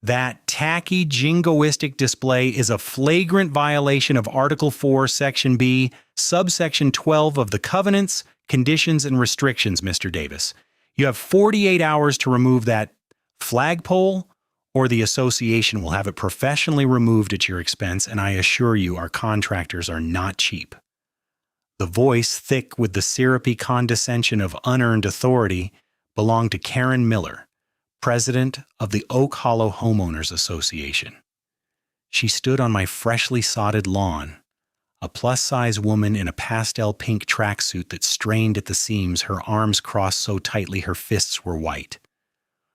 That tacky jingoistic display is a flagrant violation of Article 4, Section B, subsection 12 of the Covenants, Conditions, and Restrictions, Mr. Davis. You have 48 hours to remove that flagpole, or the association will have it professionally removed at your expense, and I assure you our contractors are not cheap. The voice, thick with the syrupy condescension of unearned authority, belonged to Karen Miller, president of the Oak Hollow Homeowners Association. She stood on my freshly sodded lawn, a plus-size woman in a pastel pink tracksuit that strained at the seams, her arms crossed so tightly her fists were white.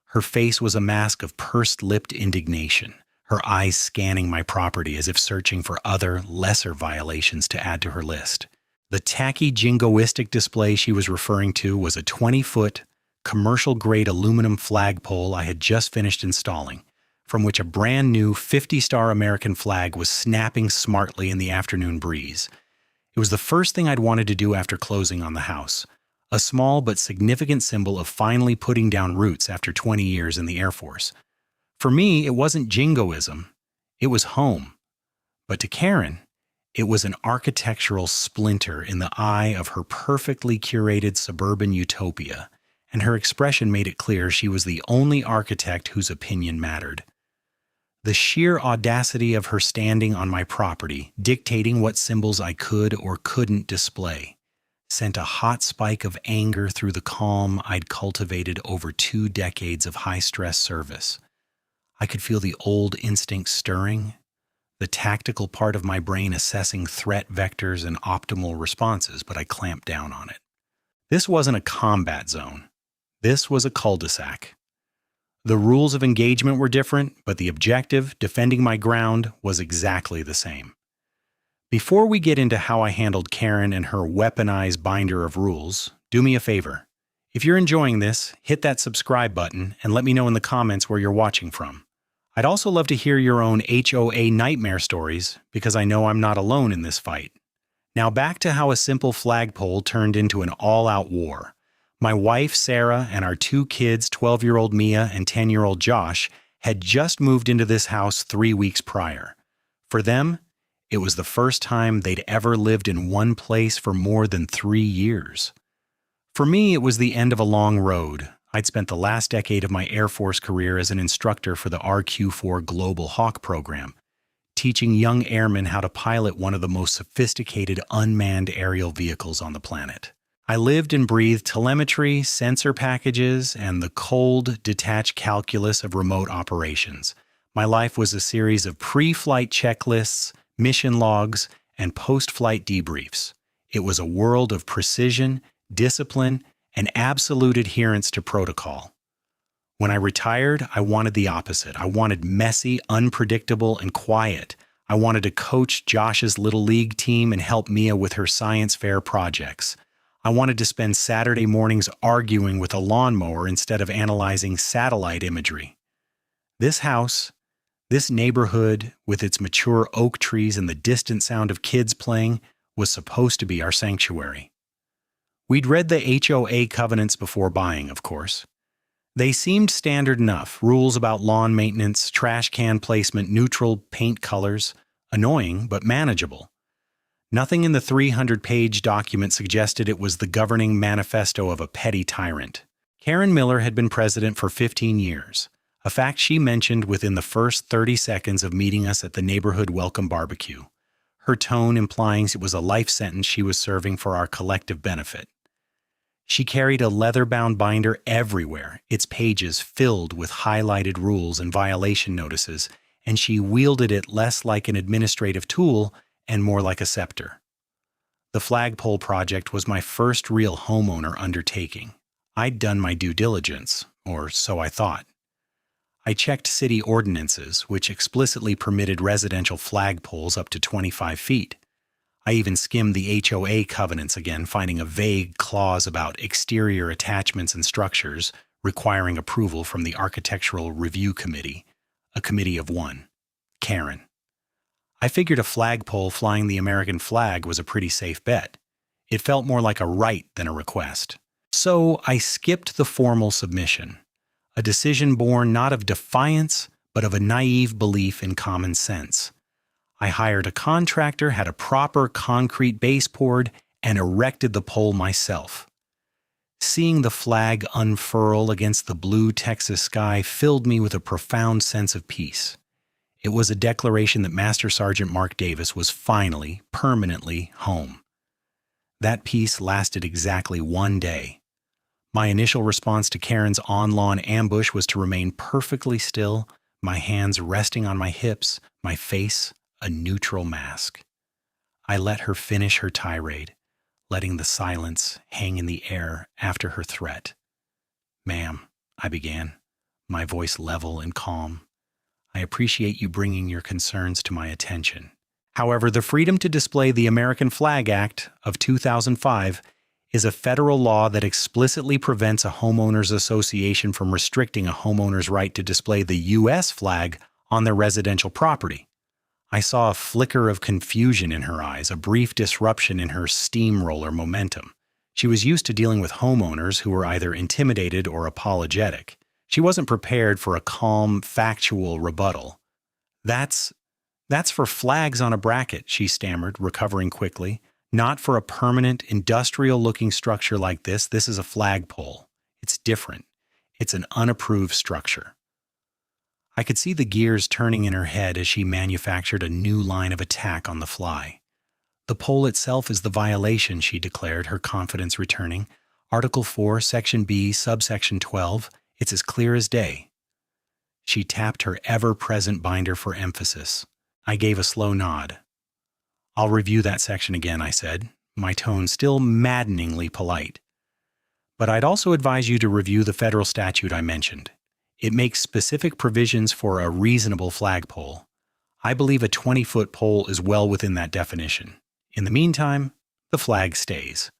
Her face was a mask of pursed-lipped indignation, her eyes scanning my property as if searching for other, lesser violations to add to her list. The tacky jingoistic display she was referring to was a 20-foot, commercial-grade aluminum flagpole I had just finished installing, from which a brand-new 50-star American flag was snapping smartly in the afternoon breeze. It was the first thing I'd wanted to do after closing on the house, a small but significant symbol of finally putting down roots after 20 years in the Air Force. For me, it wasn't jingoism, it was home. But to Karen, it was an architectural splinter in the eye of her perfectly curated suburban utopia, and her expression made it clear she was the only architect whose opinion mattered. The sheer audacity of her standing on my property, dictating what symbols I could or couldn't display, sent a hot spike of anger through the calm I'd cultivated over 2 decades of high-stress service. I could feel the old instinct stirring, the tactical part of my brain assessing threat vectors and optimal responses, but I clamped down on it. This wasn't a combat zone. This was a cul-de-sac. The rules of engagement were different, but the objective, defending my ground, was exactly the same. Before we get into how I handled Karen and her weaponized binder of rules, do me a favor. If you're enjoying this, hit that subscribe button and let me know in the comments where you're watching from. I'd also love to hear your own HOA nightmare stories, because I know I'm not alone in this fight. Now back to how a simple flagpole turned into an all-out war. My wife, Sarah, and our 2 kids, 12-year-old Mia and 10-year-old Josh, had just moved into this house 3 weeks prior. For them, it was the first time they'd ever lived in one place for more than 3 years. For me, it was the end of a long road. I'd spent the last decade of my Air Force career as an instructor for the RQ-4 Global Hawk program, teaching young airmen how to pilot one of the most sophisticated unmanned aerial vehicles on the planet. I lived and breathed telemetry, sensor packages, and the cold, detached calculus of remote operations. My life was a series of pre-flight checklists, mission logs, and post-flight debriefs. It was a world of precision, discipline, and absolute adherence to protocol. When I retired, I wanted the opposite. I wanted messy, unpredictable, and quiet. I wanted to coach Josh's Little League team and help Mia with her science fair projects. I wanted to spend Saturday mornings arguing with a lawnmower instead of analyzing satellite imagery. This house, this neighborhood, with its mature oak trees and the distant sound of kids playing, was supposed to be our sanctuary. We'd read the HOA covenants before buying, of course. They seemed standard enough: rules about lawn maintenance, trash can placement, neutral paint colors, annoying but manageable. Nothing in the 300-page document suggested it was the governing manifesto of a petty tyrant. Karen Miller had been president for 15 years, a fact she mentioned within the first 30 seconds of meeting us at the neighborhood welcome barbecue, her tone implying it was a life sentence she was serving for our collective benefit. She carried a leather-bound binder everywhere, its pages filled with highlighted rules and violation notices, and she wielded it less like an administrative tool and more like a scepter. The flagpole project was my first real homeowner undertaking. I'd done my due diligence, or so I thought. I checked city ordinances, which explicitly permitted residential flagpoles up to 25 feet. I even skimmed the HOA covenants again, finding a vague clause about exterior attachments and structures requiring approval from the Architectural Review Committee, a committee of one, Karen. I figured a flagpole flying the American flag was a pretty safe bet. It felt more like a right than a request. So I skipped the formal submission, a decision born not of defiance, but of a naive belief in common sense. I hired a contractor, had a proper concrete base poured, and erected the pole myself. Seeing the flag unfurl against the blue Texas sky filled me with a profound sense of peace. It was a declaration that Master Sergeant Mark Davis was finally, permanently home. That peace lasted exactly 1 day. My initial response to Karen's on-lawn ambush was to remain perfectly still, my hands resting on my hips, my face a neutral mask. I let her finish her tirade, letting the silence hang in the air after her threat. "Ma'am," I began, my voice level and calm, "I appreciate you bringing your concerns to my attention. However, the Freedom to Display the American Flag Act of 2005 is a federal law that explicitly prevents a homeowners association from restricting a homeowner's right to display the U.S. flag on their residential property." I saw a flicker of confusion in her eyes, a brief disruption in her steamroller momentum. She was used to dealing with homeowners who were either intimidated or apologetic. She wasn't prepared for a calm, factual rebuttal. That's for flags on a bracket," she stammered, recovering quickly. "Not for a permanent, industrial-looking structure like this. This is a flagpole. It's different. It's an unapproved structure." I could see the gears turning in her head as she manufactured a new line of attack on the fly. "The pole itself is the violation," she declared, her confidence returning. "Article 4, Section B, subsection 12. It's as clear as day." She tapped her ever-present binder for emphasis. I gave a slow nod. "I'll review that section again," I said, my tone still maddeningly polite. "But I'd also advise you to review the federal statute I mentioned. It makes specific provisions for a reasonable flagpole. I believe a 20-foot pole is well within that definition. In the meantime, the flag stays."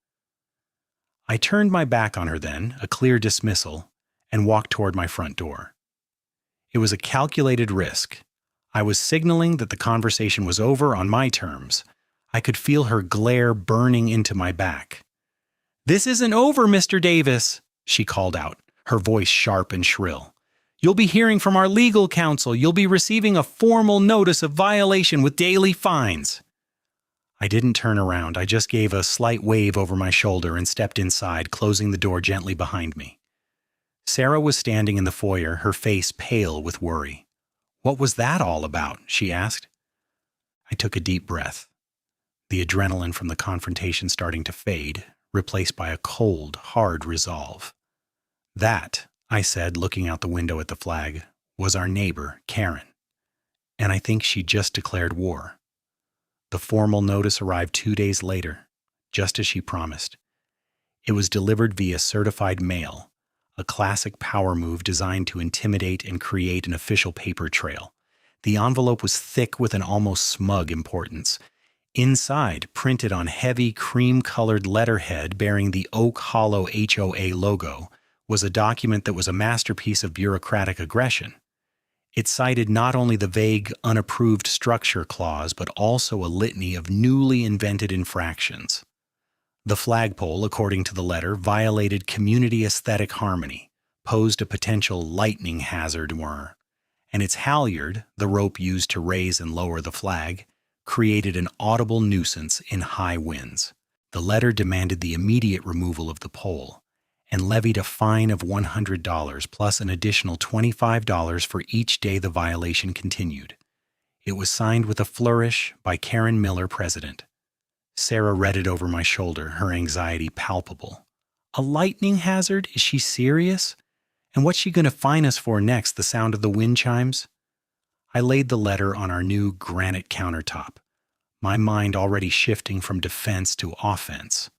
I turned my back on her then, a clear dismissal, and walked toward my front door. It was a calculated risk. I was signaling that the conversation was over on my terms. I could feel her glare burning into my back. "This isn't over, Mr. Davis," she called out, her voice sharp and shrill. "You'll be hearing from our legal counsel. You'll be receiving a formal notice of violation with daily fines." I didn't turn around. I just gave a slight wave over my shoulder and stepped inside, closing the door gently behind me. Sarah was standing in the foyer, her face pale with worry. "What was that all about?" she asked. I took a deep breath, the adrenaline from the confrontation starting to fade, replaced by a cold, hard resolve. "That," I said, looking out the window at the flag, "was our neighbor, Karen. And I think she just declared war." The formal notice arrived 2 days later, just as she promised. It was delivered via certified mail, a classic power move designed to intimidate and create an official paper trail. The envelope was thick with an almost smug importance. Inside, printed on heavy cream-colored letterhead bearing the Oak Hollow HOA logo, was a document that was a masterpiece of bureaucratic aggression. It cited not only the vague, unapproved structure clause, but also a litany of newly invented infractions. The flagpole, according to the letter, violated community aesthetic harmony, posed a potential lightning hazard, and its halyard, the rope used to raise and lower the flag, created an audible nuisance in high winds. The letter demanded the immediate removal of the pole and levied a fine of $100 plus an additional $25 for each day the violation continued. It was signed with a flourish by Karen Miller, President. Sarah read it over my shoulder, her anxiety palpable. "A lightning hazard? Is she serious? And what's she going to fine us for next, the sound of the wind chimes?" I laid the letter on our new granite countertop, my mind already shifting from defense to offense.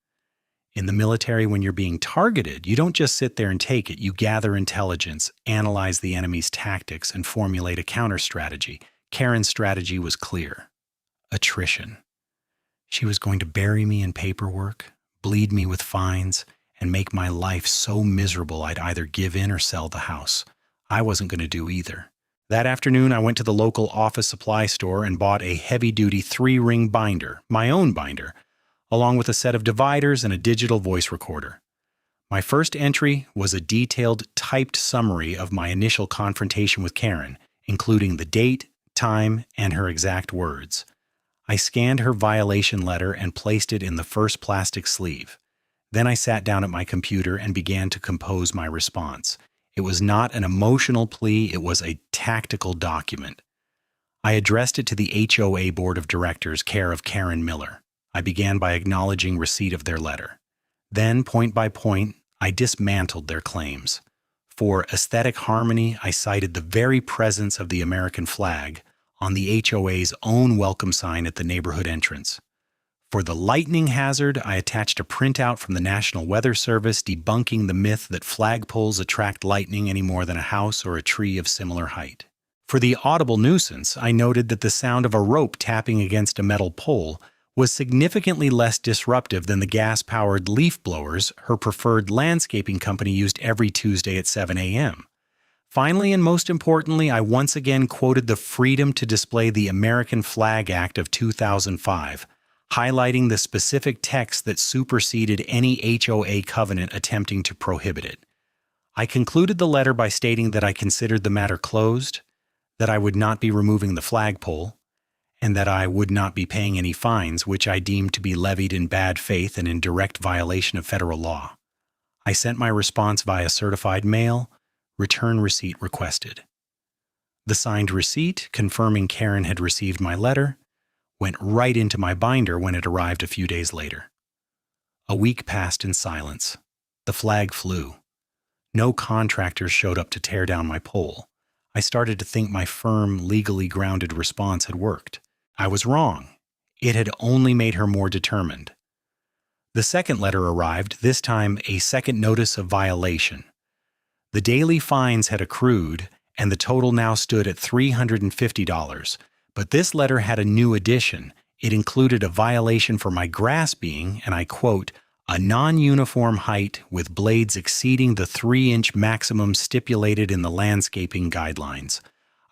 In the military, when you're being targeted, you don't just sit there and take it. You gather intelligence, analyze the enemy's tactics, and formulate a counter-strategy. Karen's strategy was clear: attrition. She was going to bury me in paperwork, bleed me with fines, and make my life so miserable I'd either give in or sell the house. I wasn't going to do either. That afternoon, I went to the local office supply store and bought a heavy-duty 3-ring binder, my own binder, along with a set of dividers and a digital voice recorder. My first entry was a detailed, typed summary of my initial confrontation with Karen, including the date, time, and her exact words. I scanned her violation letter and placed it in the first plastic sleeve. Then I sat down at my computer and began to compose my response. It was not an emotional plea, it was a tactical document. I addressed it to the HOA Board of Directors, care of Karen Miller. I began by acknowledging receipt of their letter. Then, point by point, I dismantled their claims. For aesthetic harmony, I cited the very presence of the American flag on the HOA's own welcome sign at the neighborhood entrance. For the lightning hazard, I attached a printout from the National Weather Service debunking the myth that flagpoles attract lightning any more than a house or a tree of similar height. For the audible nuisance, I noted that the sound of a rope tapping against a metal pole was significantly less disruptive than the gas-powered leaf blowers her preferred landscaping company used every Tuesday at 7 a.m. Finally, and most importantly, I once again quoted the Freedom to Display the American Flag Act of 2005, highlighting the specific text that superseded any HOA covenant attempting to prohibit it. I concluded the letter by stating that I considered the matter closed, that I would not be removing the flagpole, and that I would not be paying any fines which I deemed to be levied in bad faith and in direct violation of federal law. I sent my response via certified mail, return receipt requested. The signed receipt, confirming Karen had received my letter, went right into my binder when it arrived a few days later. A week passed in silence. The flag flew. No contractors showed up to tear down my pole. I started to think my firm, legally grounded response had worked. I was wrong. It had only made her more determined. The second letter arrived, this time a second notice of violation. The daily fines had accrued, and the total now stood at $350. But this letter had a new addition. It included a violation for my grass being, and I quote, a non-uniform height with blades exceeding the 3-inch maximum stipulated in the landscaping guidelines.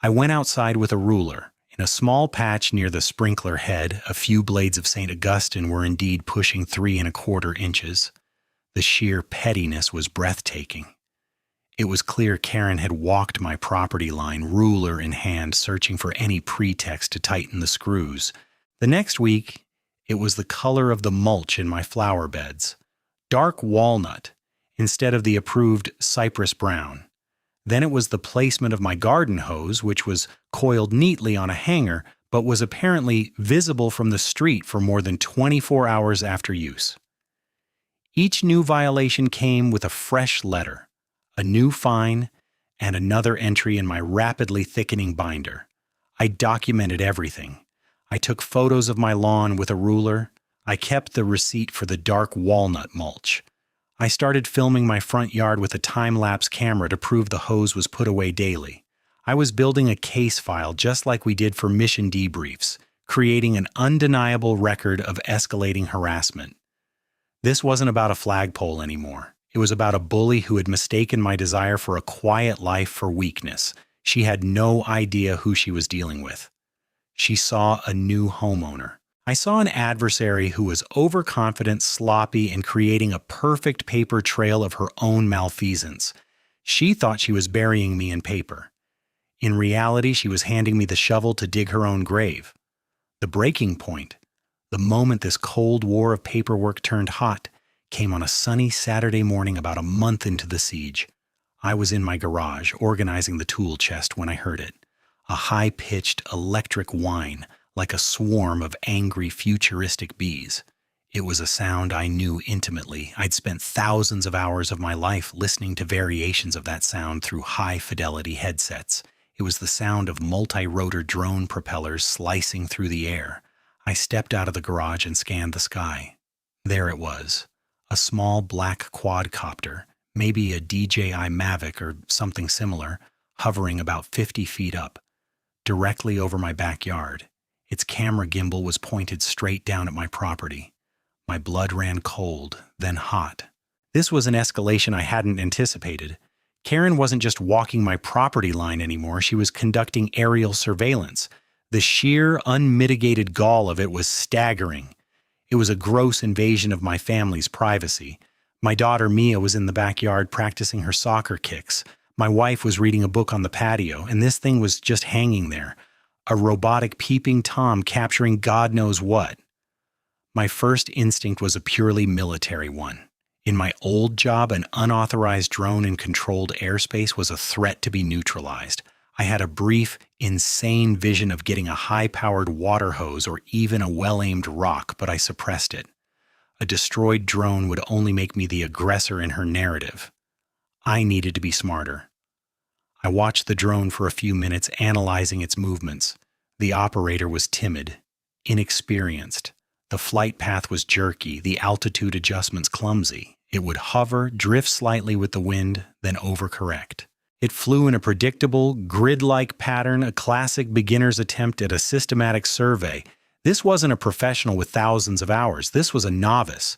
I went outside with a ruler. In a small patch near the sprinkler head, a few blades of St. Augustine were indeed pushing 3¼ inches. The sheer pettiness was breathtaking. It was clear Karen had walked my property line, ruler in hand, searching for any pretext to tighten the screws. The next week, it was the color of the mulch in my flower beds. Dark walnut instead of the approved cypress brown. Then it was the placement of my garden hose, which was coiled neatly on a hanger, but was apparently visible from the street for more than 24 hours after use. Each new violation came with a fresh letter, a new fine, and another entry in my rapidly thickening binder. I documented everything. I took photos of my lawn with a ruler. I kept the receipt for the dark walnut mulch. I started filming my front yard with a time-lapse camera to prove the hose was put away daily. I was building a case file just like we did for mission debriefs, creating an undeniable record of escalating harassment. This wasn't about a flagpole anymore. It was about a bully who had mistaken my desire for a quiet life for weakness. She had no idea who she was dealing with. She saw a new homeowner. I saw an adversary who was overconfident, sloppy, and creating a perfect paper trail of her own malfeasance. She thought she was burying me in paper. In reality, she was handing me the shovel to dig her own grave. The breaking point, the moment this cold war of paperwork turned hot, came on a sunny Saturday morning about a month into the siege. I was in my garage, organizing the tool chest when I heard it. A high-pitched electric whine, like a swarm of angry futuristic bees. It was a sound I knew intimately. I'd spent thousands of hours of my life listening to variations of that sound through high-fidelity headsets. It was the sound of multi-rotor drone propellers slicing through the air. I stepped out of the garage and scanned the sky. There it was, a small black quadcopter, maybe a DJI Mavic or something similar, hovering about 50 feet up, directly over my backyard. Its camera gimbal was pointed straight down at my property. My blood ran cold, then hot. This was an escalation I hadn't anticipated. Karen wasn't just walking my property line anymore, she was conducting aerial surveillance. The sheer, unmitigated gall of it was staggering. It was a gross invasion of my family's privacy. My daughter Mia was in the backyard practicing her soccer kicks. My wife was reading a book on the patio, and this thing was just hanging there, a robotic peeping Tom capturing God knows what. My first instinct was a purely military one. In my old job, an unauthorized drone in controlled airspace was a threat to be neutralized. I had a brief, insane vision of getting a high-powered water hose or even a well-aimed rock, but I suppressed it. A destroyed drone would only make me the aggressor in her narrative. I needed to be smarter. I watched the drone for a few minutes, analyzing its movements. The operator was timid, inexperienced. The flight path was jerky, the altitude adjustments clumsy. It would hover, drift slightly with the wind, then overcorrect. It flew in a predictable, grid-like pattern, a classic beginner's attempt at a systematic survey. This wasn't a professional with thousands of hours. This was a novice.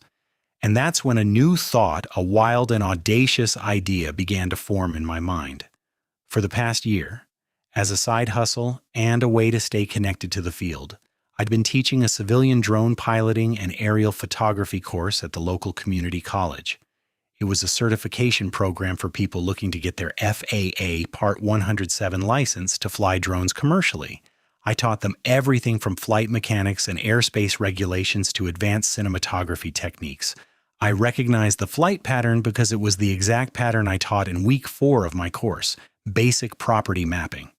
And that's when a new thought, a wild and audacious idea began to form in my mind. For the past year, as a side hustle and a way to stay connected to the field, I'd been teaching a civilian drone piloting and aerial photography course at the local community college. It was a certification program for people looking to get their FAA Part 107 license to fly drones commercially. I taught them everything from flight mechanics and airspace regulations to advanced cinematography techniques. I recognized the flight pattern because it was the exact pattern I taught in week 4 of my course, basic property mapping.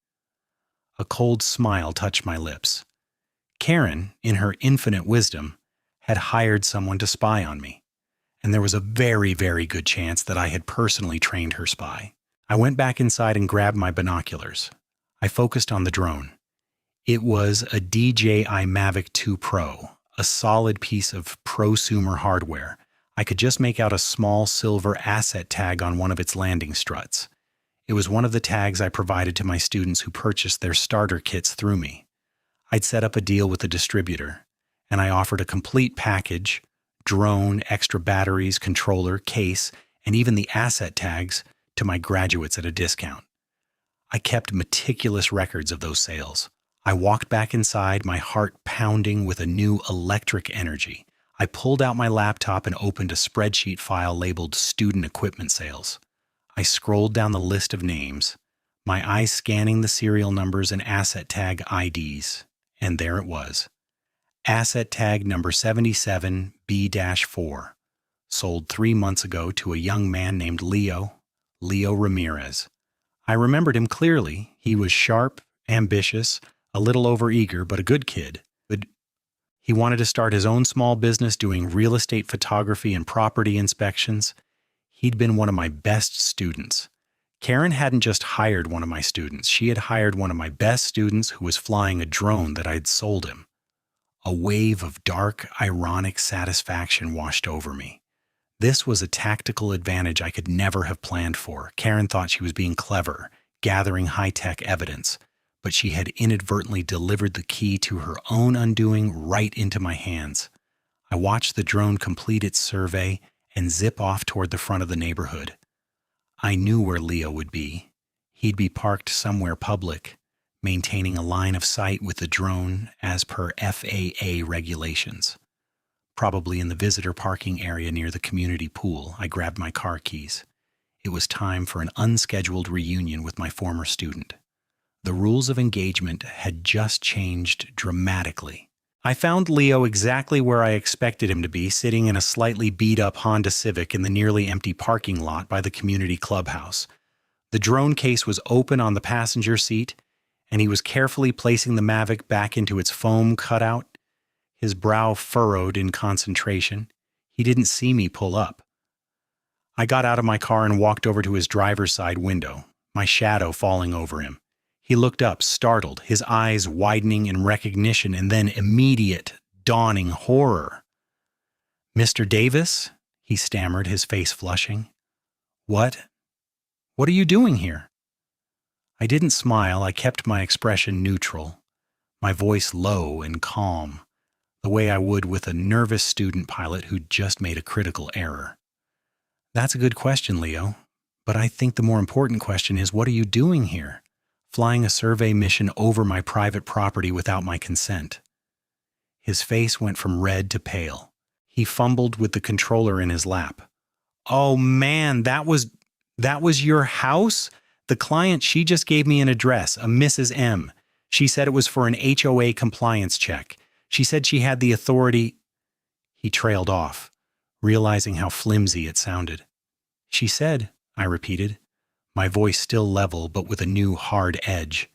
A cold smile touched my lips. Karen, in her infinite wisdom, had hired someone to spy on me, and there was a very, very good chance that I had personally trained her spy. I went back inside and grabbed my binoculars. I focused on the drone. It was a DJI Mavic 2 Pro, a solid piece of prosumer hardware. I could just make out a small silver asset tag on one of its landing struts. It was one of the tags I provided to my students who purchased their starter kits through me. I'd set up a deal with the distributor, and I offered a complete package, drone, extra batteries, controller, case, and even the asset tags to my graduates at a discount. I kept meticulous records of those sales. I walked back inside, my heart pounding with a new electric energy. I pulled out my laptop and opened a spreadsheet file labeled Student Equipment Sales. I scrolled down the list of names, my eyes scanning the serial numbers and asset tag IDs, and there it was. Asset tag number 77B-4, sold 3 months ago to a young man named Leo Ramirez. I remembered him clearly. He was sharp, ambitious, a little overeager, but a good kid. He wanted to start his own small business doing real estate photography and property inspections. He'd been one of my best students. Karen hadn't just hired one of my students. She had hired one of my best students who was flying a drone that I'd sold him. A wave of dark, ironic satisfaction washed over me. This was a tactical advantage I could never have planned for. Karen thought she was being clever, gathering high-tech evidence, but she had inadvertently delivered the key to her own undoing right into my hands. I watched the drone complete its survey and zip off toward the front of the neighborhood. I knew where Leo would be. He'd be parked somewhere public, maintaining a line of sight with the drone as per FAA regulations. Probably in the visitor parking area near the community pool. I grabbed my car keys. It was time for an unscheduled reunion with my former student. The rules of engagement had just changed dramatically. I found Leo exactly where I expected him to be, sitting in a slightly beat-up Honda Civic in the nearly empty parking lot by the community clubhouse. The drone case was open on the passenger seat, and he was carefully placing the Mavic back into its foam cutout, his brow furrowed in concentration. He didn't see me pull up. I got out of my car and walked over to his driver's side window, my shadow falling over him. He looked up, startled, his eyes widening in recognition and then immediate, dawning horror. "Mr. Davis?" he stammered, his face flushing. What are you doing here?" I didn't smile. I kept my expression neutral, my voice low and calm, the way I would with a nervous student pilot who'd just made a critical error. "That's a good question, Leo, but I think the more important question is, what are you doing here? Flying a survey mission over my private property without my consent." His face went from red to pale. He fumbled with the controller in his lap. "Oh man, that was your house? The client, she just gave me an address, a Mrs. M. She said it was for an HOA compliance check. She said she had the authority. He trailed off, realizing how flimsy it sounded. She said, I repeated, my voice still level but with a new hard edge.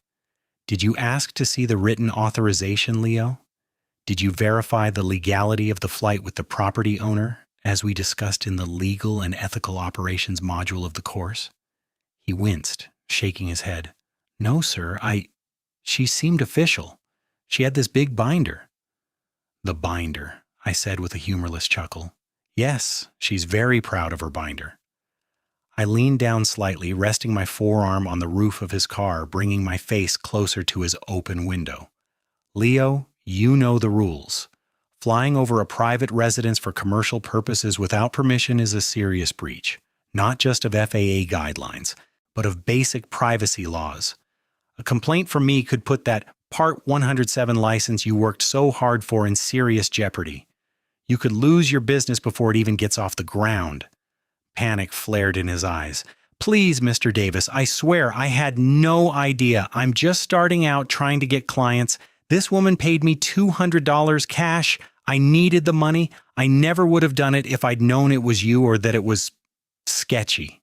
Did you ask to see the written authorization, Leo? Did you verify the legality of the flight with the property owner, as we discussed in the legal and ethical operations module of the course? He winced, shaking his head. No, sir, She seemed official. She had this big binder. The binder, I said with a humorless chuckle. Yes, she's very proud of her binder. I leaned down slightly, resting my forearm on the roof of his car, bringing my face closer to his open window. Leo, you know the rules. Flying over a private residence for commercial purposes without permission is a serious breach, not just of FAA guidelines, but of basic privacy laws. A complaint from me could put that Part 107 license you worked so hard for in serious jeopardy. You could lose your business before it even gets off the ground. Panic flared in his eyes. Please, Mr. Davis, I swear I had no idea. I'm just starting out trying to get clients. This woman paid me $200 cash. I needed the money. I never would have done it if I'd known it was you or that it was sketchy.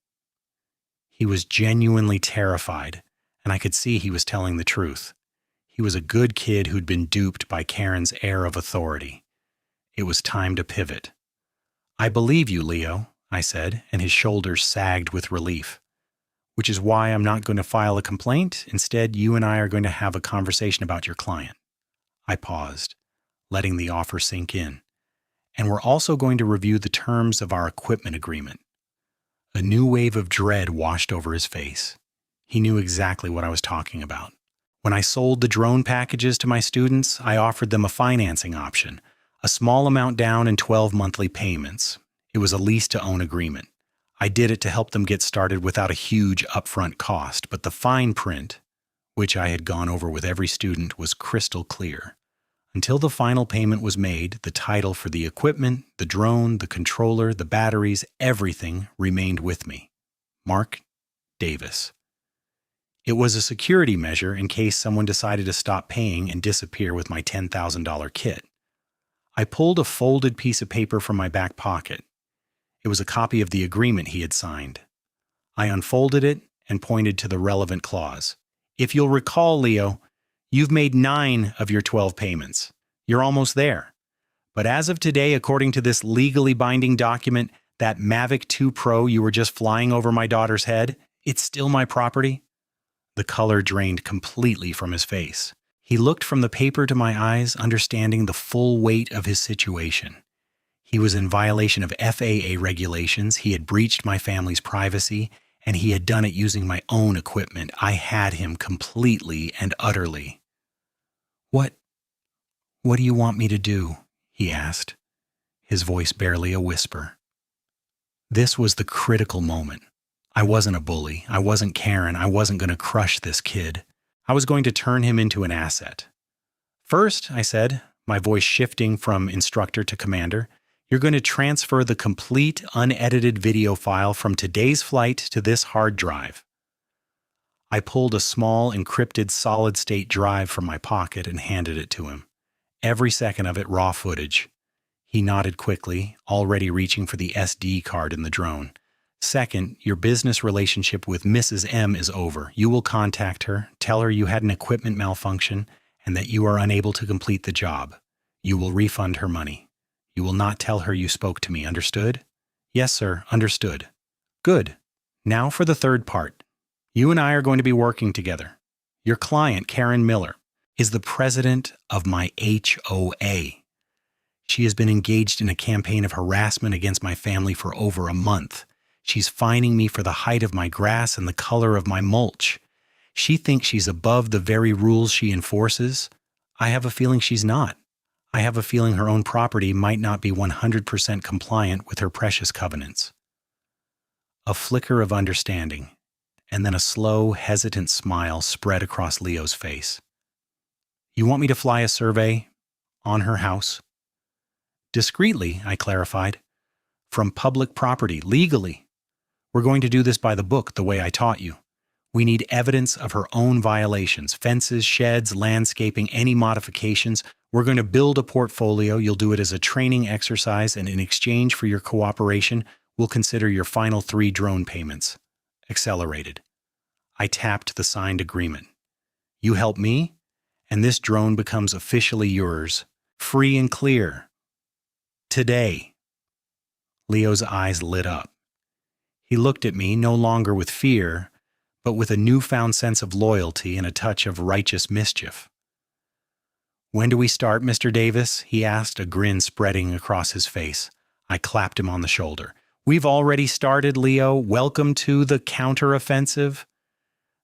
He was genuinely terrified, and I could see he was telling the truth. He was a good kid who'd been duped by Karen's air of authority. It was time to pivot. I believe you, Leo, I said, and his shoulders sagged with relief. Which is why I'm not going to file a complaint. Instead, you and I are going to have a conversation about your client. I paused, letting the offer sink in. And we're also going to review the terms of our equipment agreement. A new wave of dread washed over his face. He knew exactly what I was talking about. When I sold the drone packages to my students, I offered them a financing option, a small amount down and 12 monthly payments. It was a lease-to-own agreement. I did it to help them get started without a huge upfront cost, but the fine print, which I had gone over with every student, was crystal clear. Until the final payment was made, the title for the equipment, the drone, the controller, the batteries, everything remained with me. Mark Davis. It was a security measure in case someone decided to stop paying and disappear with my $10,000 kit. I pulled a folded piece of paper from my back pocket. It was a copy of the agreement he had signed. I unfolded it and pointed to the relevant clause. If you'll recall, Leo, you've made 9 of your 12 payments. You're almost there. But as of today, according to this legally binding document, that Mavic 2 Pro you were just flying over my daughter's head, it's still my property. The color drained completely from his face. He looked from the paper to my eyes, understanding the full weight of his situation. He was in violation of FAA regulations, he had breached my family's privacy, and he had done it using my own equipment. I had him completely and utterly. What do you want me to do?" he asked, his voice barely a whisper. This was the critical moment. I wasn't a bully. I wasn't Karen. I wasn't going to crush this kid. I was going to turn him into an asset. First, I said, my voice shifting from instructor to commander, you're going to transfer the complete unedited video file from today's flight to this hard drive. I pulled a small encrypted solid-state drive from my pocket and handed it to him. Every second of it raw footage. He nodded quickly, already reaching for the SD card in the drone. Second, your business relationship with Mrs. M is over. You will contact her, tell her you had an equipment malfunction, and that you are unable to complete the job. You will refund her money. You will not tell her you spoke to me, understood? Yes, sir, understood. Good. Now for the third part. You and I are going to be working together. Your client, Karen Miller, is the president of my HOA. She has been engaged in a campaign of harassment against my family for over a month. She's fining me for the height of my grass and the color of my mulch. She thinks she's above the very rules she enforces. I have a feeling she's not. I have a feeling her own property might not be 100% compliant with her precious covenants. A flicker of understanding, and then a slow, hesitant smile spread across Leo's face. You want me to fly a survey on her house? Discreetly, I clarified. From public property, legally. We're going to do this by the book, the way I taught you. We need evidence of her own violations, fences, sheds, landscaping, any modifications. We're going to build a portfolio. You'll do it as a training exercise, and in exchange for your cooperation, we'll consider your final 3 drone payments. Accelerated. I tapped the signed agreement. You help me, and this drone becomes officially yours, free and clear. Today. Leo's eyes lit up. He looked at me no longer with fear, but with a newfound sense of loyalty and a touch of righteous mischief. When do we start, Mr. Davis? He asked, a grin spreading across his face. I clapped him on the shoulder. We've already started, Leo. Welcome to the counteroffensive.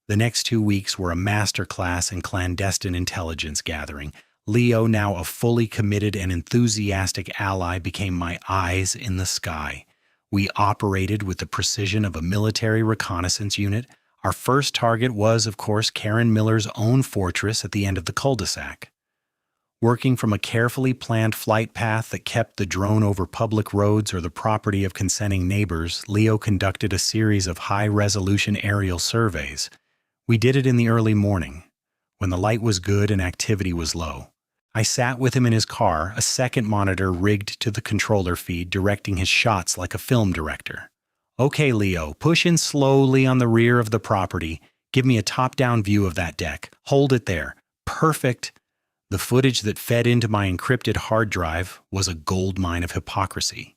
The next 2 weeks were a masterclass in clandestine intelligence gathering. Leo, now a fully committed and enthusiastic ally, became my eyes in the sky. We operated with the precision of a military reconnaissance unit. Our first target was, of course, Karen Miller's own fortress at the end of the cul-de-sac. Working from a carefully planned flight path that kept the drone over public roads or the property of consenting neighbors, Leo conducted a series of high-resolution aerial surveys. We did it in the early morning, when the light was good and activity was low. I sat with him in his car, a second monitor rigged to the controller feed, directing his shots like a film director. Okay, Leo, push in slowly on the rear of the property. Give me a top-down view of that deck. Hold it there. Perfect. The footage that fed into my encrypted hard drive was a goldmine of hypocrisy.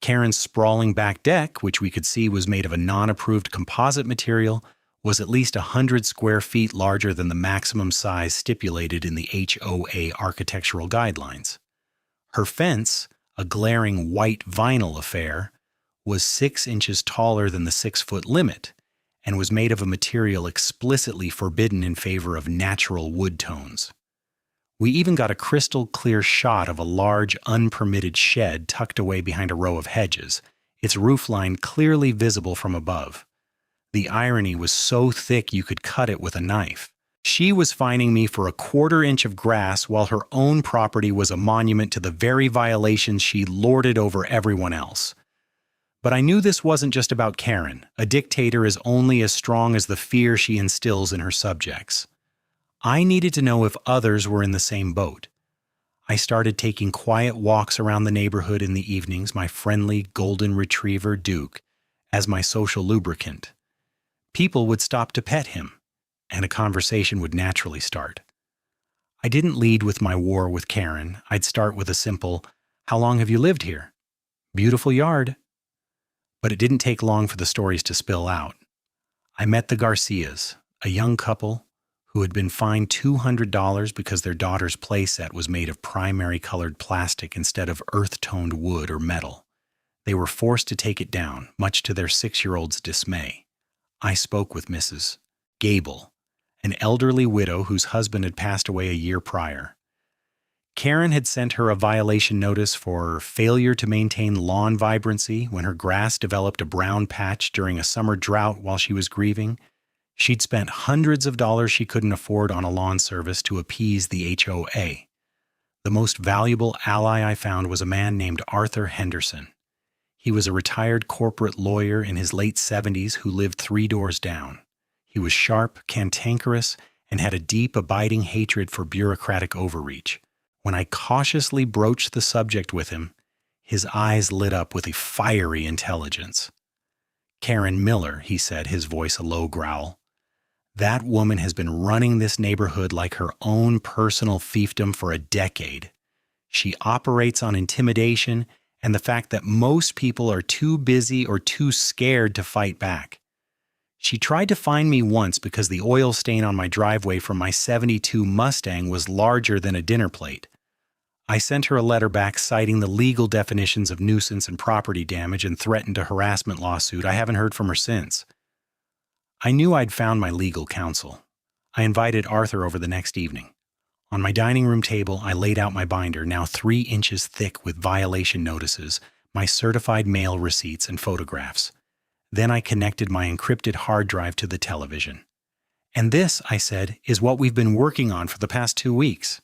Karen's sprawling back deck, which we could see was made of a non-approved composite material, was at least 100 square feet larger than the maximum size stipulated in the HOA architectural guidelines. Her fence, a glaring white vinyl affair, was 6 inches taller than the 6-foot limit and was made of a material explicitly forbidden in favor of natural wood tones. We even got a crystal-clear shot of a large, unpermitted shed tucked away behind a row of hedges, its roofline clearly visible from above. The irony was so thick you could cut it with a knife. She was fining me for a 1/4 inch of grass while her own property was a monument to the very violations she lorded over everyone else. But I knew this wasn't just about Karen. A dictator is only as strong as the fear she instills in her subjects. I needed to know if others were in the same boat. I started taking quiet walks around the neighborhood in the evenings, my friendly golden retriever Duke as my social lubricant. People would stop to pet him, and a conversation would naturally start. I didn't lead with my war with Karen. I'd start with a simple, "How long have you lived here?" "Beautiful yard." But it didn't take long for the stories to spill out. I met the Garcias, a young couple who had been fined $200 because their daughter's playset was made of primary-colored plastic instead of earth-toned wood or metal. They were forced to take it down, much to their 6-year-old's dismay. I spoke with Mrs. Gable, an elderly widow whose husband had passed away a year prior. Karen had sent her a violation notice for failure to maintain lawn vibrancy when her grass developed a brown patch during a summer drought while she was grieving. She'd spent hundreds of dollars she couldn't afford on a lawn service to appease the HOA. The most valuable ally I found was a man named Arthur Henderson. He was a retired corporate lawyer in his late 70s who lived 3 doors down. He was sharp, cantankerous, and had a deep, abiding hatred for bureaucratic overreach. When I cautiously broached the subject with him, his eyes lit up with a fiery intelligence. "Karen Miller," he said, his voice a low growl. "That woman has been running this neighborhood like her own personal fiefdom for a decade. She operates on intimidation and the fact that most people are too busy or too scared to fight back. She tried to fine me once because the oil stain on my driveway from my '72 Mustang was larger than a dinner plate. I sent her a letter back citing the legal definitions of nuisance and property damage and threatened a harassment lawsuit. I haven't heard from her since." I knew I'd found my legal counsel. I invited Arthur over the next evening. On my dining room table, I laid out my binder, now 3 inches thick with violation notices, my certified mail receipts, and photographs. Then I connected my encrypted hard drive to the television. "And this," I said, "is what we've been working on for the past 2 weeks."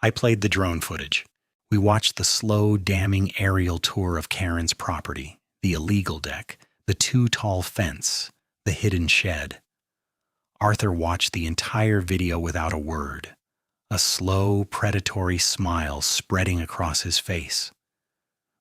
I played the drone footage. We watched the slow, damning aerial tour of Karen's property, the illegal deck, the too-tall fence, the hidden shed. Arthur watched the entire video without a word, a slow, predatory smile spreading across his face.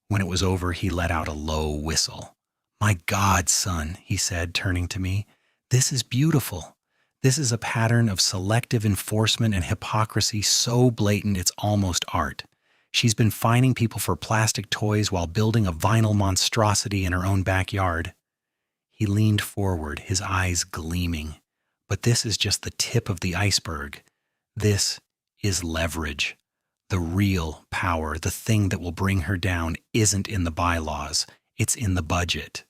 When it was over, he let out a low whistle. "My God, son," he said, turning to me, "this is beautiful. This is a pattern of selective enforcement and hypocrisy so blatant it's almost art. She's been fining people for plastic toys while building a vinyl monstrosity in her own backyard." He leaned forward, his eyes gleaming. "But this is just the tip of the iceberg. This is leverage. The real power, the thing that will bring her down, isn't in the bylaws. It's in the budget."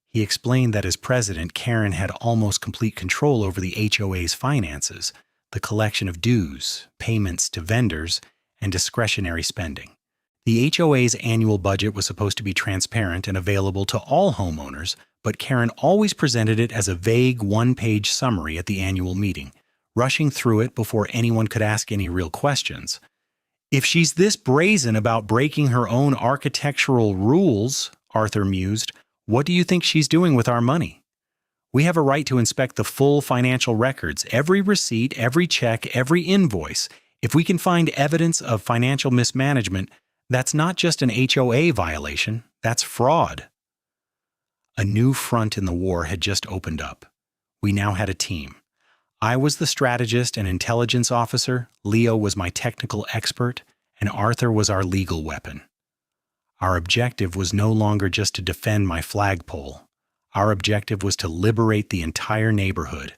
He explained that as president, Karen had almost complete control over the HOA's finances, the collection of dues, payments to vendors, and discretionary spending. The HOA's annual budget was supposed to be transparent and available to all homeowners, but Karen always presented it as a vague one-page summary at the annual meeting, rushing through it before anyone could ask any real questions. "If she's this brazen about breaking her own architectural rules," Arthur mused, "what do you think she's doing with our money? We have a right to inspect the full financial records, every receipt, every check, every invoice. If we can find evidence of financial mismanagement, that's not just an HOA violation, that's fraud." A new front in the war had just opened up. We now had a team. I was the strategist and intelligence officer, Leo was my technical expert, and Arthur was our legal weapon. Our objective was no longer just to defend my flagpole. Our objective was to liberate the entire neighborhood.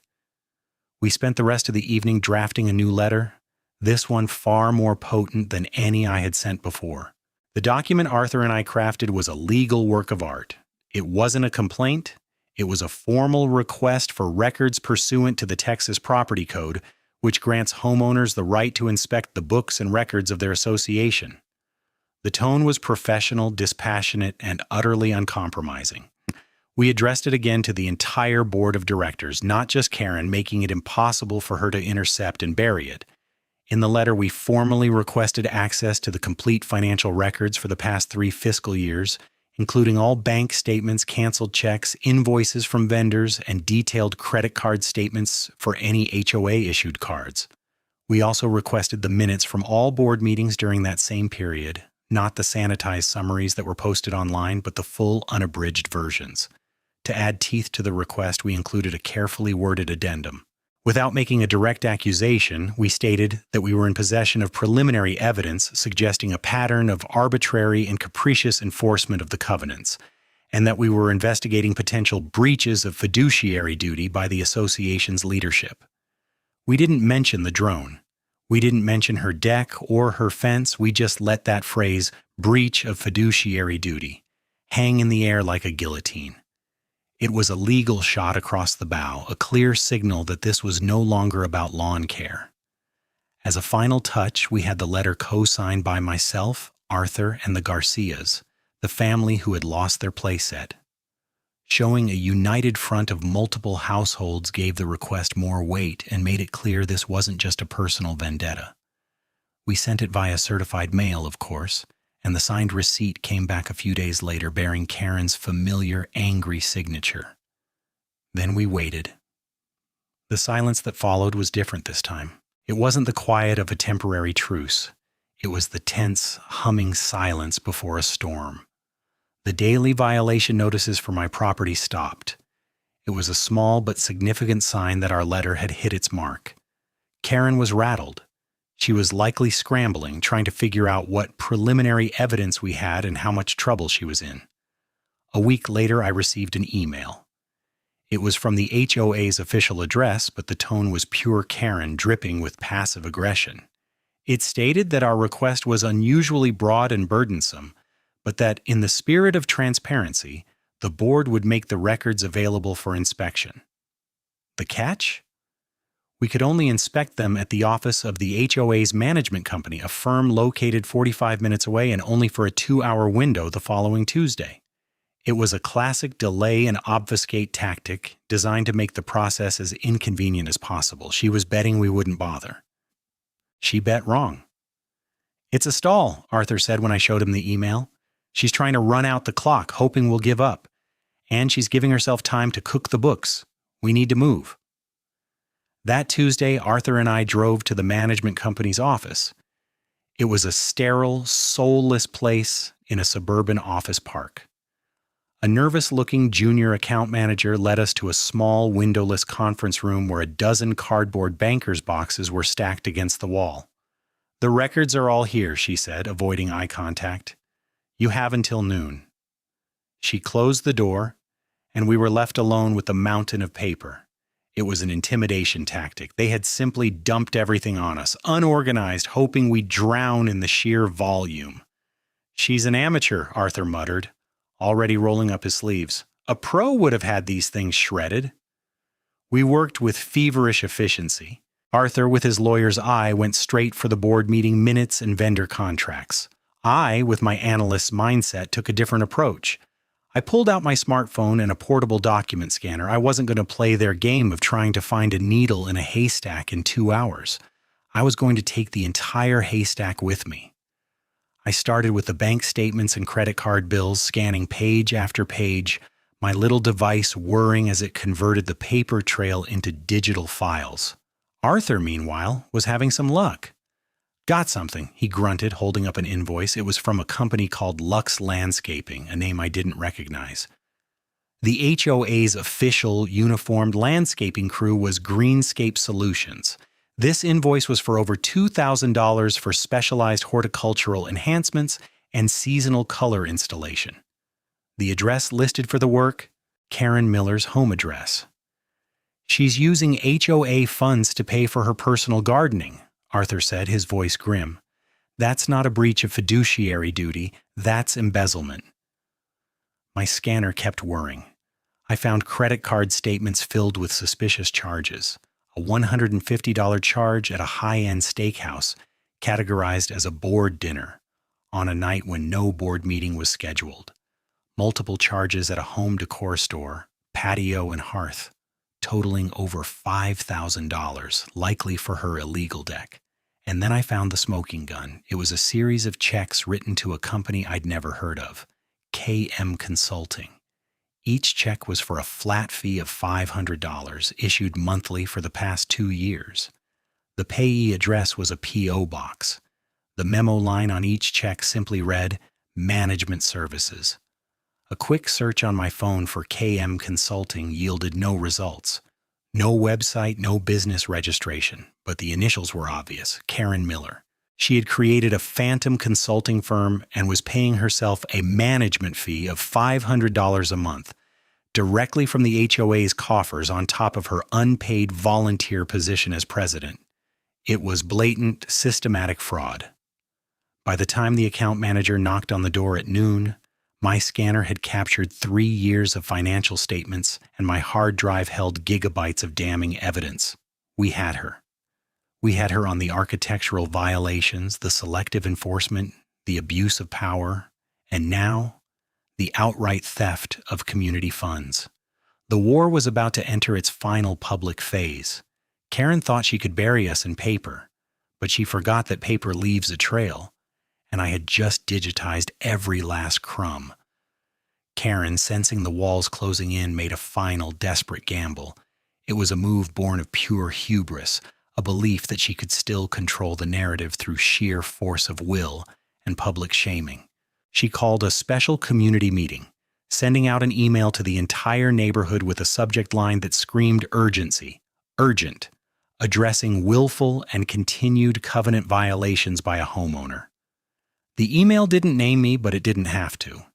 We spent the rest of the evening drafting a new letter, this one far more potent than any I had sent before. The document Arthur and I crafted was a legal work of art. It wasn't a complaint. It was a formal request for records pursuant to the Texas Property Code, which grants homeowners the right to inspect the books and records of their association. The tone was professional, dispassionate, and utterly uncompromising. We addressed it again to the entire board of directors, not just Karen, making it impossible for her to intercept and bury it. In the letter, we formally requested access to the complete financial records for the past 3 fiscal years, including all bank statements, canceled checks, invoices from vendors, and detailed credit card statements for any HOA-issued cards. We also requested the minutes from all board meetings during that same period, not the sanitized summaries that were posted online, but the full unabridged versions. To add teeth to the request, we included a carefully worded addendum. Without making a direct accusation, we stated that we were in possession of preliminary evidence suggesting a pattern of arbitrary and capricious enforcement of the covenants, and that we were investigating potential breaches of fiduciary duty by the association's leadership. We didn't mention the drone. We didn't mention her deck or her fence. We just let that phrase, breach of fiduciary duty, hang in the air like a guillotine. It was a legal shot across the bow, a clear signal that this was no longer about lawn care. As a final touch, we had the letter co-signed by myself, Arthur, and the Garcias, the family who had lost their playset. Showing a united front of multiple households gave the request more weight and made it clear this wasn't just a personal vendetta. We sent it via certified mail, of course, and the signed receipt came back a few days later bearing Karen's familiar, angry signature. Then we waited. The silence that followed was different this time. It wasn't the quiet of a temporary truce. It was the tense, humming silence before a storm. The daily violation notices for my property stopped. It was a small but significant sign that our letter had hit its mark. Karen was rattled. She was likely scrambling, trying to figure out what preliminary evidence we had and how much trouble she was in. A week later, I received an email. It was from the HOA's official address, but the tone was pure Karen, dripping with passive aggression. It stated that our request was unusually broad and burdensome, but that in the spirit of transparency, the board would make the records available for inspection. The catch? We could only inspect them at the office of the HOA's management company, a firm located 45 minutes away and only for a 2-hour window the following Tuesday. It was a classic delay and obfuscate tactic designed to make the process as inconvenient as possible. She was betting we wouldn't bother. She bet wrong. "It's a stall," Arthur said when I showed him the email. "She's trying to run out the clock, hoping we'll give up. And she's giving herself time to cook the books. We need to move." That Tuesday, Arthur and I drove to the management company's office. It was a sterile, soulless place in a suburban office park. A nervous-looking junior account manager led us to a small, windowless conference room where a dozen cardboard banker's boxes were stacked against the wall. "The records are all here," she said, avoiding eye contact. "You have until noon." She closed the door, and we were left alone with the mountain of paper. It was an intimidation tactic. They had simply dumped everything on us, unorganized, hoping we'd drown in the sheer volume. "She's an amateur," Arthur muttered, already rolling up his sleeves. "A pro would have had these things shredded." We worked with feverish efficiency. Arthur, with his lawyer's eye, went straight for the board meeting minutes and vendor contracts. I, with my analyst's mindset, took a different approach. I pulled out my smartphone and a portable document scanner. I wasn't going to play their game of trying to find a needle in a haystack in 2 hours. I was going to take the entire haystack with me. I started with the bank statements and credit card bills, scanning page after page, my little device whirring as it converted the paper trail into digital files. Arthur, meanwhile, was having some luck. "Got something," he grunted, holding up an invoice. It was from a company called Lux Landscaping, a name I didn't recognize. The HOA's official uniformed landscaping crew was Greenscape Solutions. This invoice was for over $2,000 for specialized horticultural enhancements and seasonal color installation. The address listed for the work, Karen Miller's home address. "She's using HOA funds to pay for her personal gardening," Arthur said, his voice grim. "That's not a breach of fiduciary duty, that's embezzlement." My scanner kept whirring. I found credit card statements filled with suspicious charges. A $150 charge at a high-end steakhouse, categorized as a board dinner, on a night when no board meeting was scheduled. Multiple charges at a home decor store, patio and hearth, totaling over $5,000, likely for her illegal deck. And then I found the smoking gun. It was a series of checks written to a company I'd never heard of, KM Consulting. Each check was for a flat fee of $500, issued monthly for the past 2 years. The payee address was a P.O. box. The memo line on each check simply read, "Management Services." A quick search on my phone for KM Consulting yielded no results. No website, no business registration, but the initials were obvious, Karen Miller. She had created a phantom consulting firm and was paying herself a management fee of $500 a month, directly from the HOA's coffers on top of her unpaid volunteer position as president. It was blatant, systematic fraud. By the time the account manager knocked on the door at noon, my scanner had captured 3 years of financial statements, and my hard drive held gigabytes of damning evidence. We had her. We had her on the architectural violations, the selective enforcement, the abuse of power, and now, the outright theft of community funds. The war was about to enter its final public phase. Karen thought she could bury us in paper, but she forgot that paper leaves a trail, and I had just digitized every last crumb. Karen, sensing the walls closing in, made a final, desperate gamble. It was a move born of pure hubris, a belief that she could still control the narrative through sheer force of will and public shaming. She called a special community meeting, sending out an email to the entire neighborhood with a subject line that screamed urgency, urgent, addressing willful and continued covenant violations by a homeowner. The email didn't name me, but it didn't have to.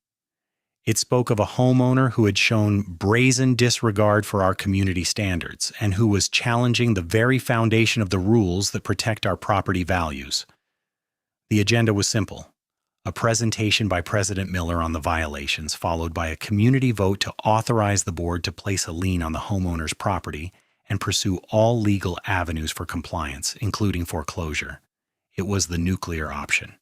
It spoke of a homeowner who had shown brazen disregard for our community standards and who was challenging the very foundation of the rules that protect our property values. The agenda was simple: a presentation by President Miller on the violations, followed by a community vote to authorize the board to place a lien on the homeowner's property and pursue all legal avenues for compliance, including foreclosure. It was the nuclear option.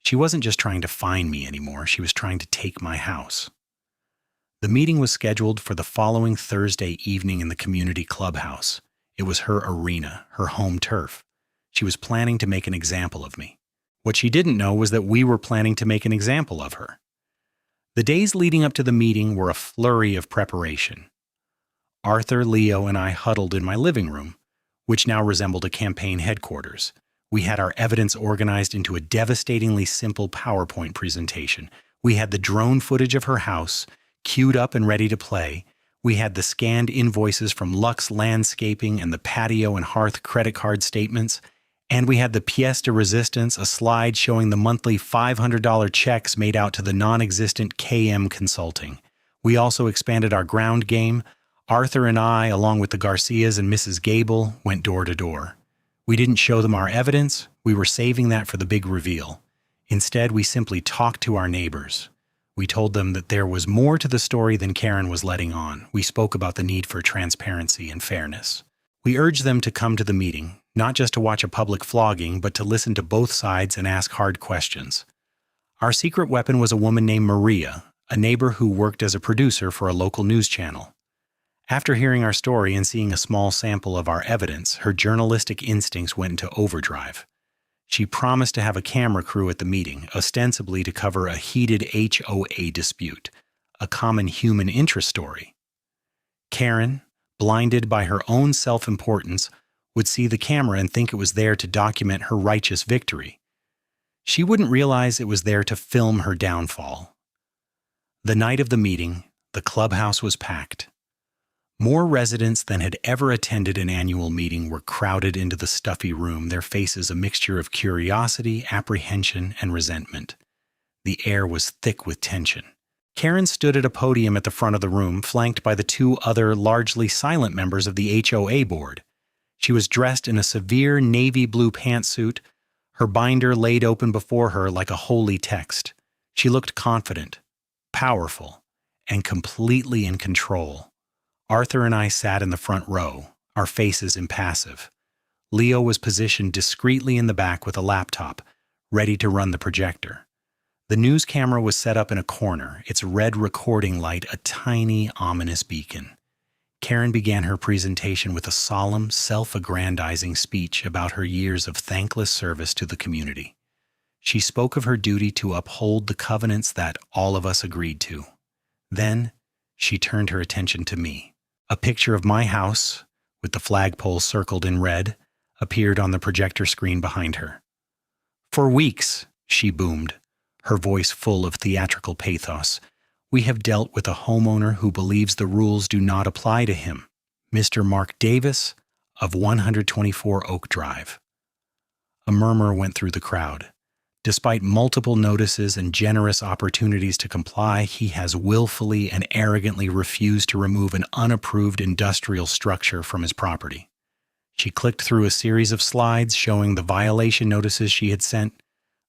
She wasn't just trying to find me anymore, she was trying to take my house. The meeting was scheduled for the following Thursday evening in the community clubhouse. It was her arena, her home turf. She was planning to make an example of me. What she didn't know was that we were planning to make an example of her. The days leading up to the meeting were a flurry of preparation. Arthur, Leo, and I huddled in my living room. which now resembled a campaign headquarters. We had our evidence organized into a devastatingly simple PowerPoint presentation. We had the drone footage of her house, queued up and ready to play. We had the scanned invoices from Lux Landscaping and the patio and hearth credit card statements. And we had the pièce de résistance, a slide showing the monthly $500 checks made out to the non-existent KM Consulting. We also expanded our ground game. Arthur and I, along with the Garcias and Mrs. Gable, went door to door. We didn't show them our evidence. We were saving that for the big reveal. Instead, we simply talked to our neighbors. We told them that there was more to the story than Karen was letting on. We spoke about the need for transparency and fairness. We urged them to come to the meeting, not just to watch a public flogging, but to listen to both sides and ask hard questions. Our secret weapon was a woman named Maria, a neighbor who worked as a producer for a local news channel. After hearing our story and seeing a small sample of our evidence, her journalistic instincts went into overdrive. She promised to have a camera crew at the meeting, ostensibly to cover a heated HOA dispute, a common human interest story. Karen, blinded by her own self-importance, would see the camera and think it was there to document her righteous victory. She wouldn't realize it was there to film her downfall. The night of the meeting, the clubhouse was packed. More residents than had ever attended an annual meeting were crowded into the stuffy room, their faces a mixture of curiosity, apprehension, and resentment. The air was thick with tension. Karen stood at a podium at the front of the room, flanked by the two other largely silent members of the HOA board. She was dressed in a severe navy blue pantsuit, her binder laid open before her like a holy text. She looked confident, powerful, and completely in control. Arthur and I sat in the front row, our faces impassive. Leo was positioned discreetly in the back with a laptop, ready to run the projector. The news camera was set up in a corner, its red recording light a tiny, ominous beacon. Karen began her presentation with a solemn, self-aggrandizing speech about her years of thankless service to the community. She spoke of her duty to uphold the covenants that all of us agreed to. Then, she turned her attention to me. A picture of my house, with the flagpole circled in red, appeared on the projector screen behind her. "For weeks," she boomed, her voice full of theatrical pathos, "we have dealt with a homeowner who believes the rules do not apply to him, Mr. Mark Davis of 124 Oak Drive." A murmur went through the crowd. Despite multiple notices and generous opportunities to comply, he has willfully and arrogantly refused to remove an unapproved industrial structure from his property. She clicked through a series of slides showing the violation notices she had sent,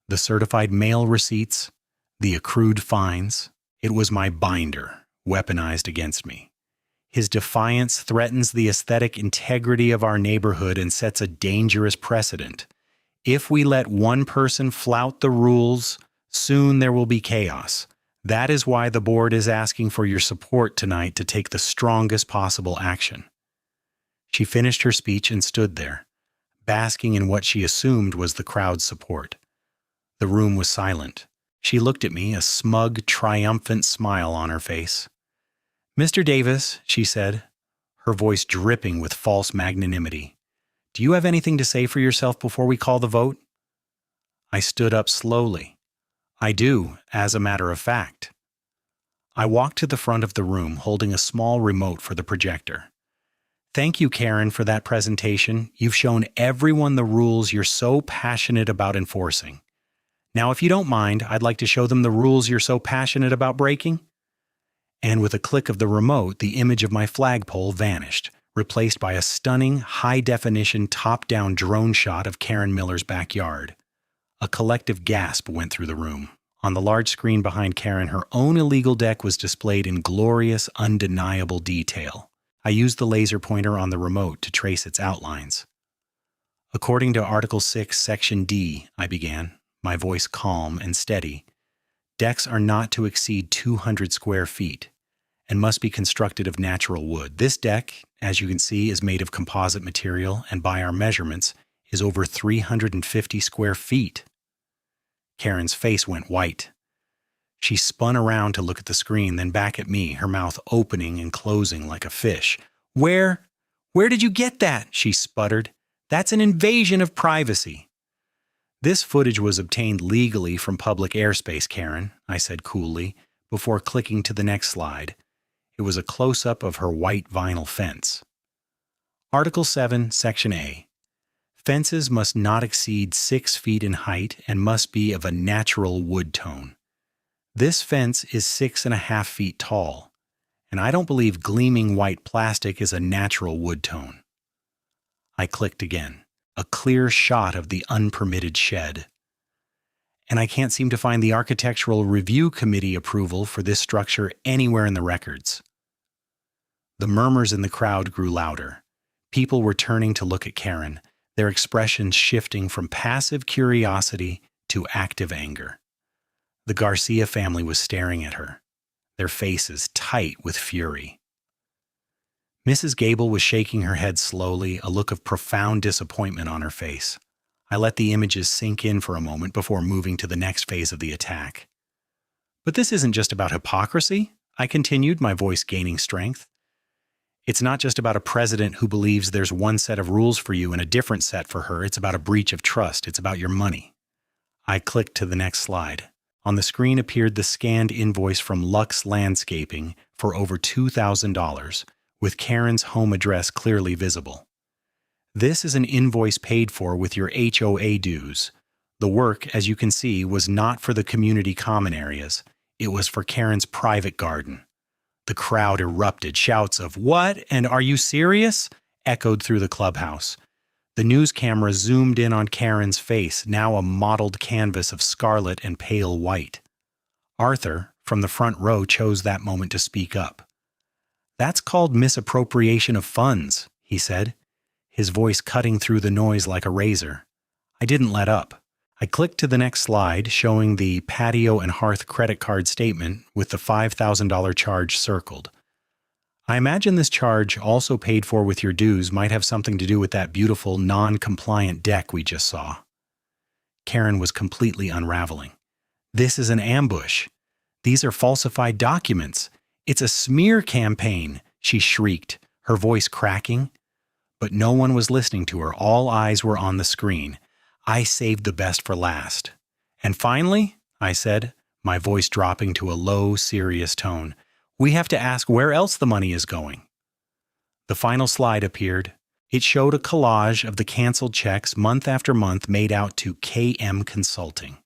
the certified mail receipts, the accrued fines. It was my binder, weaponized against me. His defiance threatens the aesthetic integrity of our neighborhood and sets a dangerous precedent. If we let one person flout the rules, soon there will be chaos. That is why the board is asking for your support tonight to take the strongest possible action. She finished her speech and stood there, basking in what she assumed was the crowd's support. The room was silent. She looked at me, a smug, triumphant smile on her face. "Mr. Davis," she said, her voice dripping with false magnanimity, "do you have anything to say for yourself before we call the vote?" I stood up slowly. "I do, as a matter of fact." I walked to the front of the room, holding a small remote for the projector. "Thank you, Karen, for that presentation. You've shown everyone the rules you're so passionate about enforcing. Now, if you don't mind, I'd like to show them the rules you're so passionate about breaking." And with a click of the remote, the image of my flagpole vanished, replaced by a stunning, high-definition, top-down drone shot of Karen Miller's backyard. A collective gasp went through the room. On the large screen behind Karen, her own illegal deck was displayed in glorious, undeniable detail. I used the laser pointer on the remote to trace its outlines. "According to Article 6, Section D," I began, my voice calm and steady, "decks are not to exceed 200 square feet and must be constructed of natural wood. This deck, as you can see, is made of composite material and by our measurements is over 350 square feet." Karen's face went white. She spun around to look at the screen, then back at me, her mouth opening and closing like a fish. Where Where did you get that?" she sputtered. "That's an invasion of privacy." "This footage was obtained legally from public airspace, Karen," I said coolly, before clicking to the next slide. It was a close-up of her white vinyl fence. Article 7, Section A. Fences must not exceed 6 feet in height and must be of a natural wood tone. This fence is 6.5 feet tall, and I don't believe gleaming white plastic is a natural wood tone. I clicked again. A clear shot of the unpermitted shed. And I can't seem to find the Architectural Review Committee approval for this structure anywhere in the records. The murmurs in the crowd grew louder. People were turning to look at Karen, their expressions shifting from passive curiosity to active anger. The Garcia family was staring at her, their faces tight with fury. Mrs. Gable was shaking her head slowly, a look of profound disappointment on her face. I let the images sink in for a moment before moving to the next phase of the attack. "But this isn't just about hypocrisy," I continued, my voice gaining strength. "It's not just about a president who believes there's one set of rules for you and a different set for her. It's about a breach of trust. It's about your money." I clicked to the next slide. On the screen appeared the scanned invoice from Lux Landscaping for over $2,000, with Karen's home address clearly visible. "This is an invoice paid for with your HOA dues. The work, as you can see, was not for the community common areas. It was for Karen's private garden." The crowd erupted. Shouts of "What? And are you serious?" echoed through the clubhouse. The news camera zoomed in on Karen's face, now a mottled canvas of scarlet and pale white. Arthur, from the front row, chose that moment to speak up. "That's called misappropriation of funds," he said, his voice cutting through the noise like a razor. I didn't let up. I clicked to the next slide, showing the patio and hearth credit card statement with the $5,000 charge circled. "I imagine this charge, also paid for with your dues, might have something to do with that beautiful, non-compliant deck we just saw." Karen was completely unraveling. "This is an ambush. These are falsified documents. It's a smear campaign," she shrieked, her voice cracking. But no one was listening to her. All eyes were on the screen. I saved the best for last. "And finally," I said, my voice dropping to a low, serious tone, "we have to ask where else the money is going." The final slide appeared. It showed a collage of the canceled checks month after month made out to KM Consulting.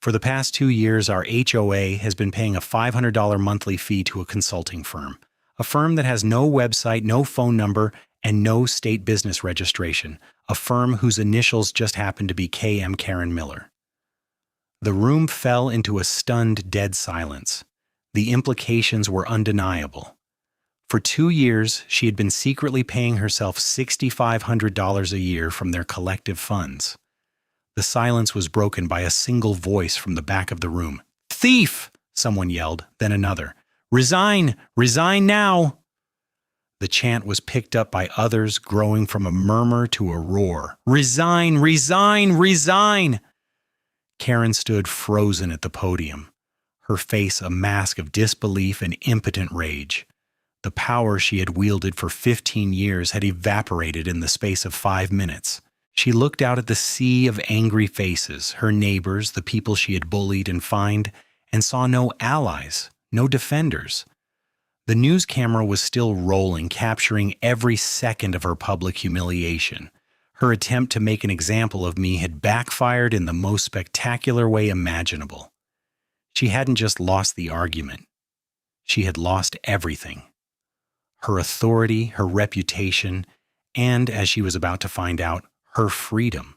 For the past 2 years, our HOA has been paying a $500 monthly fee to a consulting firm, a firm that has no website, no phone number, and no state business registration, a firm whose initials just happen to be KM Karen Miller. The room fell into a stunned, dead silence. The implications were undeniable. For 2 years, she had been secretly paying herself $6,500 a year from their collective funds. The silence was broken by a single voice from the back of the room. "Thief!" someone yelled, then another. "Resign! Resign now!" The chant was picked up by others, growing from a murmur to a roar. "Resign! Resign! Resign!" Karen stood frozen at the podium, her face a mask of disbelief and impotent rage. The power she had wielded for 15 years had evaporated in the space of 5 minutes. She looked out at the sea of angry faces, her neighbors, the people she had bullied and fined, and saw no allies, no defenders. The news camera was still rolling, capturing every second of her public humiliation. Her attempt to make an example of me had backfired in the most spectacular way imaginable. She hadn't just lost the argument. She had lost everything. Her authority, her reputation, and, as she was about to find out, her freedom.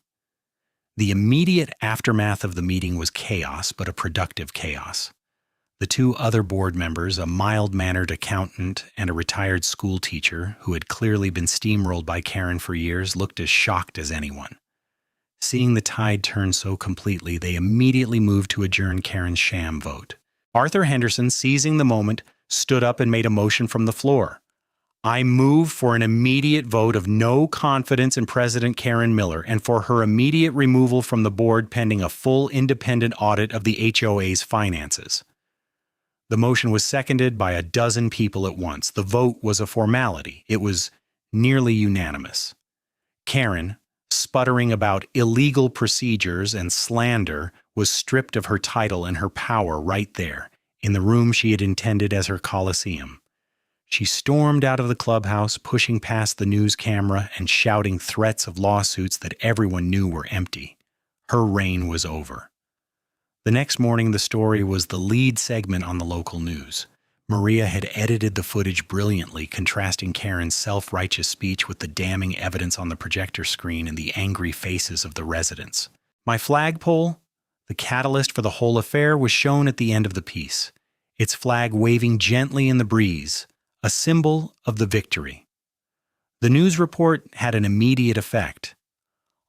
The immediate aftermath of the meeting was chaos, but a productive chaos. The 2 other board members, a mild-mannered accountant and a retired school teacher who had clearly been steamrolled by Karen for years, looked as shocked as anyone. Seeing the tide turn so completely, they immediately moved to adjourn Karen's sham vote. Arthur Henderson, seizing the moment, stood up and made a motion from the floor. "I move for an immediate vote of no confidence in President Karen Miller and for her immediate removal from the board pending a full independent audit of the HOA's finances." The motion was seconded by a dozen people at once. The vote was a formality. It was nearly unanimous. Karen, sputtering about illegal procedures and slander, was stripped of her title and her power right there, in the room she had intended as her coliseum. She stormed out of the clubhouse, pushing past the news camera and shouting threats of lawsuits that everyone knew were empty. Her reign was over. The next morning, the story was the lead segment on the local news. Maria had edited the footage brilliantly, contrasting Karen's self-righteous speech with the damning evidence on the projector screen and the angry faces of the residents. My flagpole, the catalyst for the whole affair, was shown at the end of the piece, its flag waving gently in the breeze, a symbol of the victory. The news report had an immediate effect.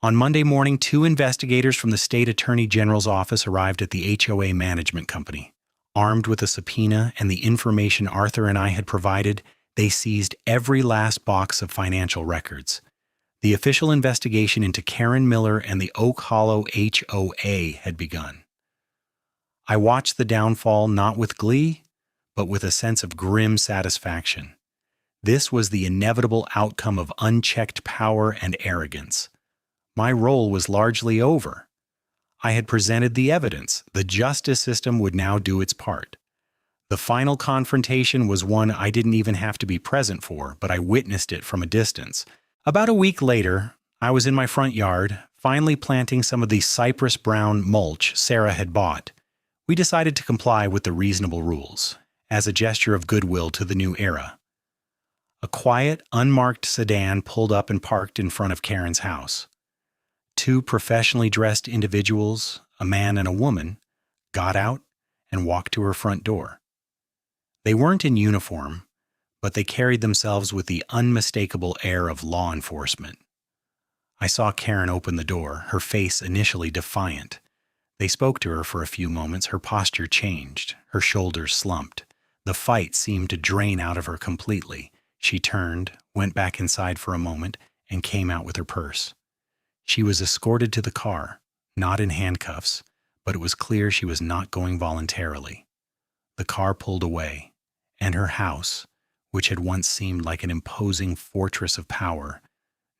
On Monday morning, 2 investigators from the State Attorney General's office arrived at the HOA management company. Armed with a subpoena and the information Arthur and I had provided, they seized every last box of financial records. The official investigation into Karen Miller and the Oak Hollow HOA had begun. I watched the downfall not with glee, but with a sense of grim satisfaction. This was the inevitable outcome of unchecked power and arrogance. My role was largely over. I had presented the evidence. The justice system would now do its part. The final confrontation was one I didn't even have to be present for, but I witnessed it from a distance. About a week later, I was in my front yard, finally planting some of the cypress brown mulch Sarah had bought. We decided to comply with the reasonable rules, as a gesture of goodwill to the new era. A quiet, unmarked sedan pulled up and parked in front of Karen's house. 2 professionally dressed individuals, a man and a woman, got out and walked to her front door. They weren't in uniform, but they carried themselves with the unmistakable air of law enforcement. I saw Karen open the door, her face initially defiant. They spoke to her for a few moments. Her posture changed, her shoulders slumped. The fight seemed to drain out of her completely. She turned, went back inside for a moment, and came out with her purse. She was escorted to the car, not in handcuffs, but it was clear she was not going voluntarily. The car pulled away, and her house, which had once seemed like an imposing fortress of power,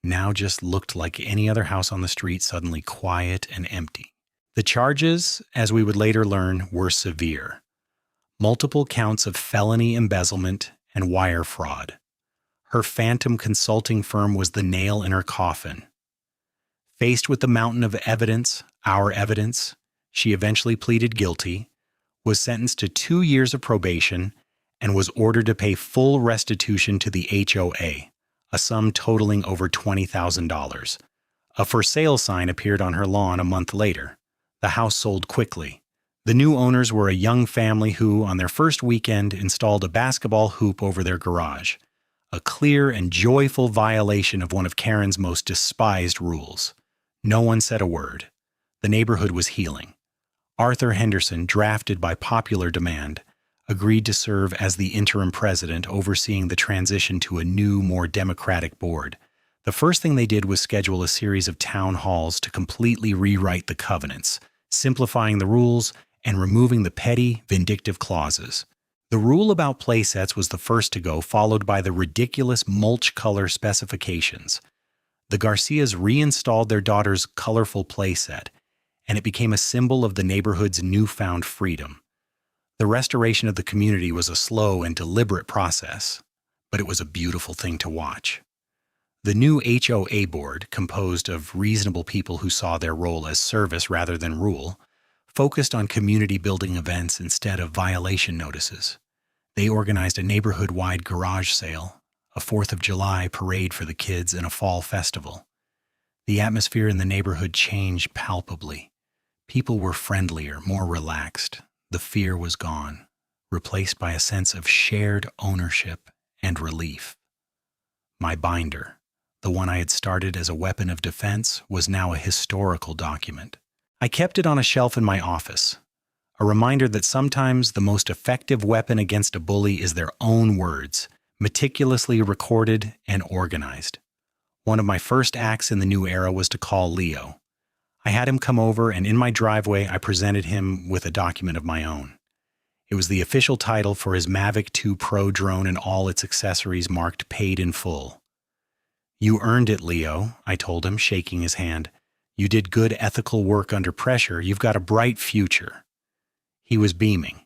now just looked like any other house on the street, suddenly quiet and empty. The charges, as we would later learn, were severe. Multiple counts of felony embezzlement and wire fraud. Her phantom consulting firm was the nail in her coffin. Faced with the mountain of evidence, our evidence, she eventually pleaded guilty, was sentenced to 2 years of probation, and was ordered to pay full restitution to the HOA, a sum totaling over $20,000. A for sale sign appeared on her lawn a month later. The house sold quickly. The new owners were a young family who, on their first weekend, installed a basketball hoop over their garage, a clear and joyful violation of one of Karen's most despised rules. No one said a word. The neighborhood was healing. Arthur Henderson, drafted by popular demand, agreed to serve as the interim president, overseeing the transition to a new, more democratic board. The first thing they did was schedule a series of town halls to completely rewrite the covenants, simplifying the rules and removing the petty, vindictive clauses. The rule about playsets was the first to go, followed by the ridiculous mulch color specifications. The Garcias reinstalled their daughter's colorful playset, and it became a symbol of the neighborhood's newfound freedom. The restoration of the community was a slow and deliberate process, but it was a beautiful thing to watch. The new HOA board, composed of reasonable people who saw their role as service rather than rule, focused on community-building events instead of violation notices. They organized a neighborhood-wide garage sale, a 4th of July parade for the kids, and a fall festival. The atmosphere in the neighborhood changed palpably. People were friendlier, more relaxed. The fear was gone, replaced by a sense of shared ownership and relief. My binder, the one I had started as a weapon of defense, was now a historical document. I kept it on a shelf in my office, a reminder that sometimes the most effective weapon against a bully is their own words, meticulously recorded and organized. One of my first acts in the new era was to call Leo. I had him come over, and in my driveway I presented him with a document of my own. It was the official title for his Mavic 2 Pro drone and all its accessories marked paid in full. You earned it, Leo, I told him, shaking his hand. You did good ethical work under pressure. You've got a bright future. He was beaming.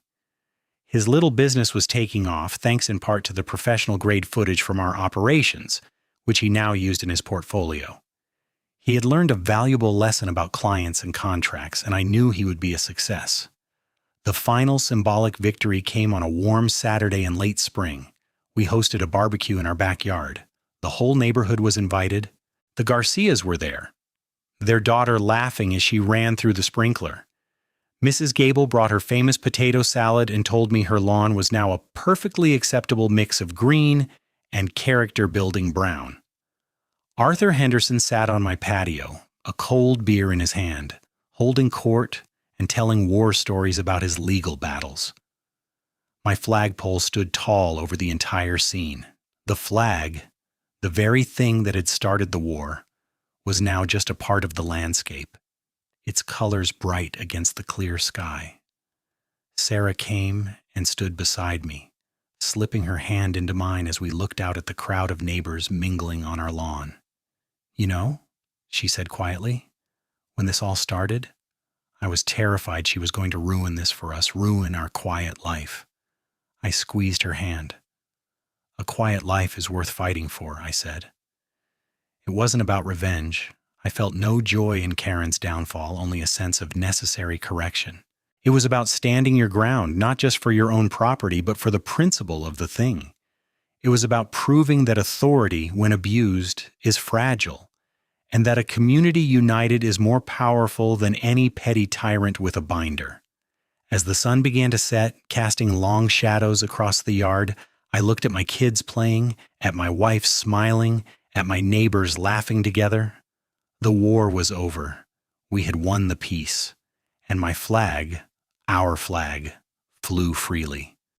His little business was taking off, thanks in part to the professional-grade footage from our operations, which he now used in his portfolio. He had learned a valuable lesson about clients and contracts, and I knew he would be a success. The final symbolic victory came on a warm Saturday in late spring. We hosted a barbecue in our backyard. The whole neighborhood was invited. The Garcias were there, their daughter laughing as she ran through the sprinkler. Mrs. Gable brought her famous potato salad and told me her lawn was now a perfectly acceptable mix of green and character-building brown. Arthur Henderson sat on my patio, a cold beer in his hand, holding court and telling war stories about his legal battles. My flagpole stood tall over the entire scene. The flag, the very thing that had started the war, was now just a part of the landscape, its colors bright against the clear sky. Sarah came and stood beside me, slipping her hand into mine as we looked out at the crowd of neighbors mingling on our lawn. You know, she said quietly, when this all started, I was terrified she was going to ruin this for us, ruin our quiet life. I squeezed her hand. A quiet life is worth fighting for, I said. It wasn't about revenge. I felt no joy in Karen's downfall, only a sense of necessary correction. It was about standing your ground, not just for your own property, but for the principle of the thing. It was about proving that authority, when abused, is fragile, and that a community united is more powerful than any petty tyrant with a binder. As the sun began to set, casting long shadows across the yard, I looked at my kids playing, at my wife smiling, at my neighbors laughing together. The war was over. We had won the peace, and my flag, our flag, flew freely.